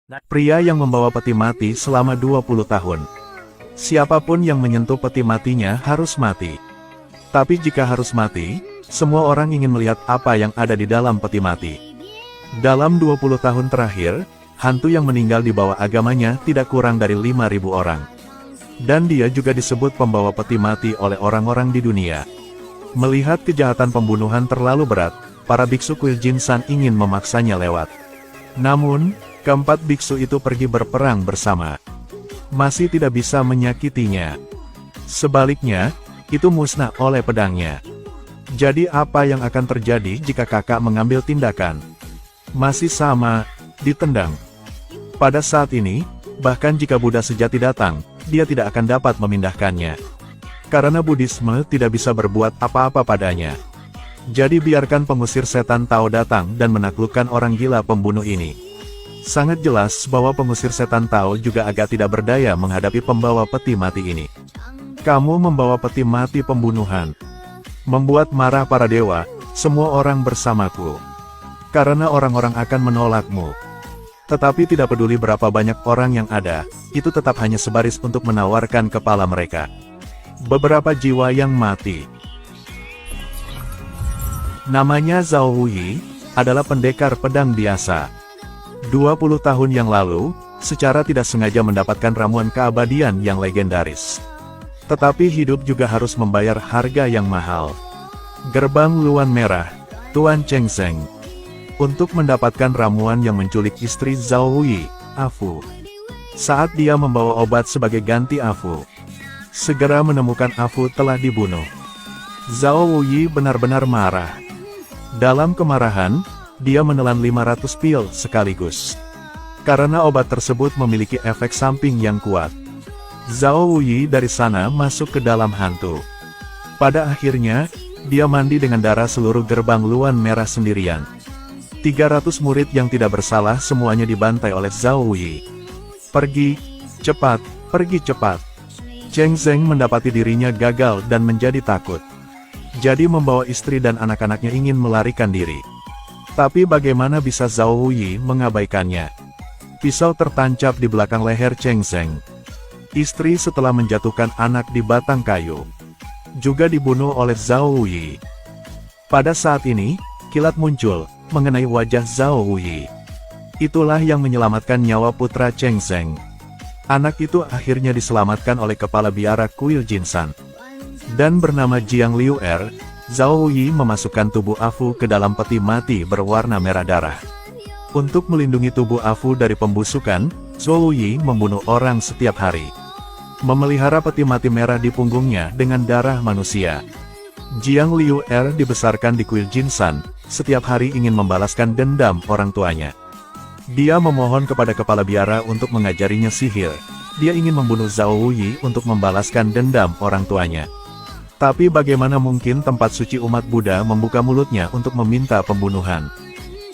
Pria yang membawa peti mati selama 20 tahun. Siapapun yang menyentuh peti matinya harus mati. Tapi jika harus mati, semua orang ingin melihat apa yang ada di dalam peti mati. Dalam 20 tahun terakhir, hantu yang meninggal di bawah agamanya tidak kurang dari 5.000 orang. Dan dia juga disebut pembawa peti mati oleh orang-orang di dunia. Melihat kejahatan pembunuhan terlalu berat, para biksu kuil Jinsan ingin memaksanya lewat. Namun, keempat biksu itu pergi berperang bersama. Masih tidak bisa menyakitinya. Sebaliknya, itu musnah oleh pedangnya. Jadi apa yang akan terjadi jika kakak mengambil tindakan? Masih sama, ditendang. Pada saat ini, bahkan jika Buddha sejati datang, dia tidak akan dapat memindahkannya. Karena Buddhisme tidak bisa berbuat apa-apa padanya. Jadi biarkan pengusir setan Tao datang dan menaklukkan orang gila pembunuh ini. Sangat jelas bahwa pengusir setan Tao juga agak tidak berdaya menghadapi pembawa peti mati ini. Kamu membawa peti mati pembunuhan. Membuat marah para dewa, semua orang bersamaku. Karena orang-orang akan menolakmu. Tetapi tidak peduli berapa banyak orang yang ada, itu tetap hanya sebaris untuk menawarkan kepala mereka. Beberapa jiwa yang mati. Namanya Zhao Wuyi, adalah pendekar pedang biasa. 20 tahun yang lalu, secara tidak sengaja mendapatkan ramuan keabadian yang legendaris. Tetapi hidup juga harus membayar harga yang mahal. Gerbang Luan Merah, Tuan Cheng Zeng. Untuk mendapatkan ramuan yang menculik istri Zhao Wuyi, Afu. Saat dia membawa obat sebagai ganti Afu, segera menemukan Afu telah dibunuh. Zhao Wuyi benar-benar marah. Dalam kemarahan, dia menelan 500 pil sekaligus. Karena obat tersebut memiliki efek samping yang kuat. Zhao Wuyi dari sana masuk ke dalam hantu. Pada akhirnya, dia mandi dengan darah seluruh gerbang Luan Merah sendirian. 300 murid yang tidak bersalah semuanya dibantai oleh Zhao Wuyi. Pergi, cepat, pergi cepat. Cheng Zeng mendapati dirinya gagal dan menjadi takut. Jadi membawa istri dan anak-anaknya ingin melarikan diri. Tapi bagaimana bisa Zhao Wuyi mengabaikannya? Pisau tertancap di belakang leher Cheng Zeng. Istri setelah menjatuhkan anak di batang kayu, juga dibunuh oleh Zhao Wuyi. Pada saat ini, kilat muncul, mengenai wajah Zhao Wuyi. Itulah yang menyelamatkan nyawa putra Cheng Zeng. Anak itu akhirnya diselamatkan oleh kepala biara kuil Jinsan. Dan bernama Jiang Liu Er, Zhao Wuyi memasukkan tubuh Afu ke dalam peti mati berwarna merah darah. Untuk melindungi tubuh Afu dari pembusukan, Zhao Wuyi membunuh orang setiap hari. Memelihara peti mati merah di punggungnya dengan darah manusia. Jiang Liu Er dibesarkan di kuil Jinsan, setiap hari ingin membalaskan dendam orang tuanya. Dia memohon kepada kepala biara untuk mengajarinya sihir. Dia ingin membunuh Zhao Wuyi untuk membalaskan dendam orang tuanya. Tapi bagaimana mungkin tempat suci umat Buddha membuka mulutnya untuk meminta pembunuhan?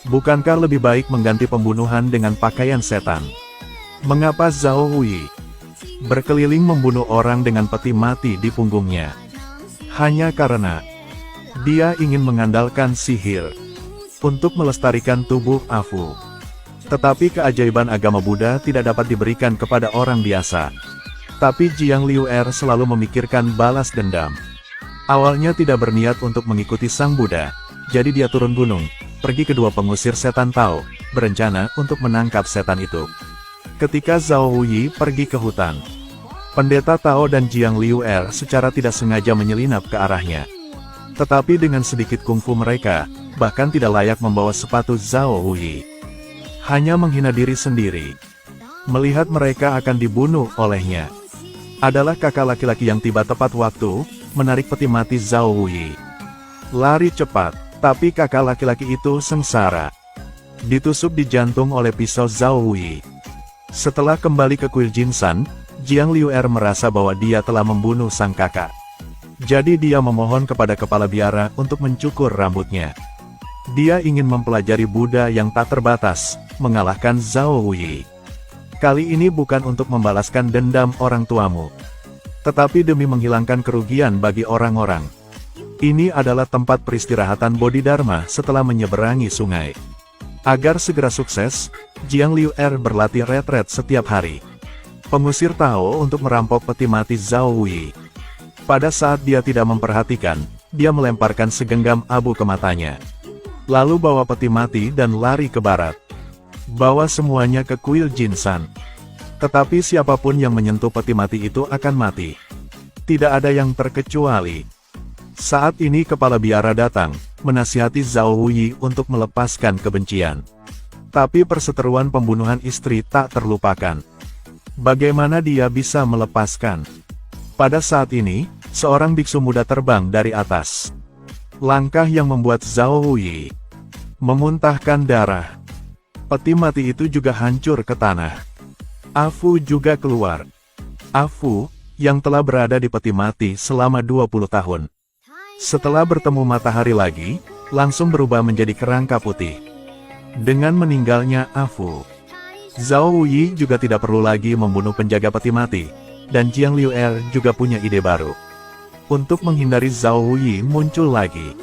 Bukankah lebih baik mengganti pembunuhan dengan pakaian setan? Mengapa Zhao Wuyi berkeliling membunuh orang dengan peti mati di punggungnya? Hanya karena dia ingin mengandalkan sihir untuk melestarikan tubuh Afu. Tetapi keajaiban agama Buddha tidak dapat diberikan kepada orang biasa. Tapi Jiang Liu Er selalu memikirkan balas dendam. Awalnya tidak berniat untuk mengikuti sang Buddha, jadi dia turun gunung, pergi kedua pengusir setan Tao, berencana untuk menangkap setan itu. Ketika Zhao Wuyi pergi ke hutan, pendeta Tao dan Jiang Liu Er secara tidak sengaja menyelinap ke arahnya. Tetapi dengan sedikit kungfu mereka, bahkan tidak layak membawa sepatu Zhao Wuyi. Hanya menghina diri sendiri. Melihat mereka akan dibunuh olehnya. Adalah kakak laki-laki yang tiba tepat waktu, menarik peti mati Zhao Wuyi. Lari cepat, tapi kakak laki-laki itu sengsara. Ditusuk di jantung oleh pisau Zhao Wuyi. Setelah kembali ke kuil Jinsan, Jiang Liu Er merasa bahwa dia telah membunuh sang kakak. Jadi dia memohon kepada kepala biara untuk mencukur rambutnya. Dia ingin mempelajari Buddha yang tak terbatas, mengalahkan Zhao Wuyi. Kali ini bukan untuk membalaskan dendam orang tuamu, tetapi demi menghilangkan kerugian bagi orang-orang. Ini adalah tempat peristirahatan Bodhidharma setelah menyeberangi sungai. Agar segera sukses, Jiang Liu berlatih retret setiap hari. Pengusir Tao untuk merampok peti mati Zhao Wuyi. Pada saat dia tidak memperhatikan, dia melemparkan segenggam abu ke matanya. Lalu bawa peti mati dan lari ke barat. Bawa semuanya ke kuil Jinsan. Tetapi siapapun yang menyentuh peti mati itu akan mati. Tidak ada yang terkecuali. Saat ini kepala biara datang, menasihati Zhao Wuyi untuk melepaskan kebencian. Tapi perseteruan pembunuhan istri tak terlupakan. Bagaimana dia bisa melepaskan? Pada saat ini, seorang biksu muda terbang dari atas. Langkah yang membuat Zhao Wuyi memuntahkan darah. Peti mati itu juga hancur ke tanah. Afu juga keluar. Afu, yang telah berada di peti mati selama 20 tahun. Setelah bertemu matahari lagi, langsung berubah menjadi kerangka putih. Dengan meninggalnya Afu, Zhao Wuyi juga tidak perlu lagi membunuh penjaga peti mati, dan Jiang Liu juga punya ide baru. Untuk menghindari Zhao Wuyi muncul lagi,